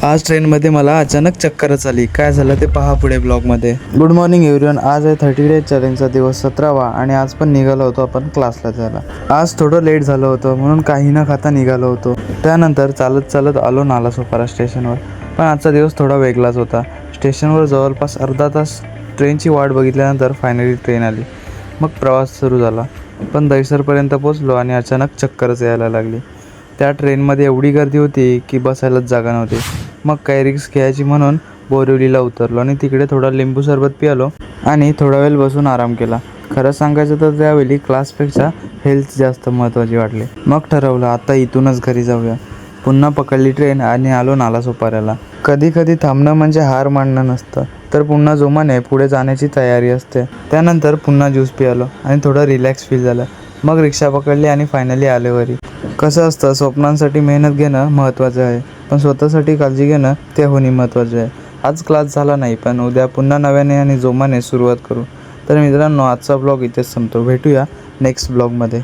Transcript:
आज ट्रेनमध्ये मला अचानक चक्करच आली. काय झालं ते पहा पुढे ब्लॉगमध्ये. Good morning everyone. आज आहे 30 डेज चॅलेंजचा दिवस 17वा आणि आज पण निघालो होतो आपण क्लासला जायला. आज थोडं लेट झालं होतं म्हणून काही न खाता निघालो होतो. त्यानंतर चालत चालत आलो नालासोपारा स्टेशनवर. पण आजचा दिवस थोडा वेगळाच होता. स्टेशनवर जवळपास अर्धा तास ट्रेनची वाट बघितल्यानंतर फायनली ट्रेन आली. मग प्रवास सुरू झाला. पण दहिसरपर्यंत पोचलो आणि अचानक चक्करच यायला लागली. त्या ट्रेनमध्ये एवढी गर्दी होती की बसायलाच जागा नव्हती. मग काही रिस्क घ्यायची म्हणून बोरिवलीला उतरलो आणि तिकडे थोडा लिंबू सरबत पिलो आणि थोडा वेळ बसून आराम केला. खरं सांगायचं तर त्यावेळी क्लासपेक्षा हेल्थ जास्त महत्त्वाची वाटली. मग ठरवलं आता इथूनच घरी जाऊया. पुन्हा पकडली ट्रेन आणि आलो नालासोपाऱ्याला. कधी कधी थांबणं म्हणजे हार मानणं नसतं, तर पुन्हा जोमाने पुढे जाण्याची तयारी असते. त्यानंतर पुन्हा ज्यूस पिलो आणि थोडं रिलॅक्स फील झालं. मग रिक्षा पकडली आणि फायनली आले घरी. कसं असतं, स्वप्नांसाठी मेहनत घेणं महत्त्वाचं आहे, पण स्वतःसाठी काळजी घेणं त्याहूनही महत्त्वाचं आहे. आज क्लास झाला नाही, पण उद्या पुन्हा नव्याने आणि जोमाने सुरुवात करू. तर मित्रांनो, आजचा ब्लॉग इथेच संपतो. भेटूया नेक्स्ट ब्लॉगमध्ये.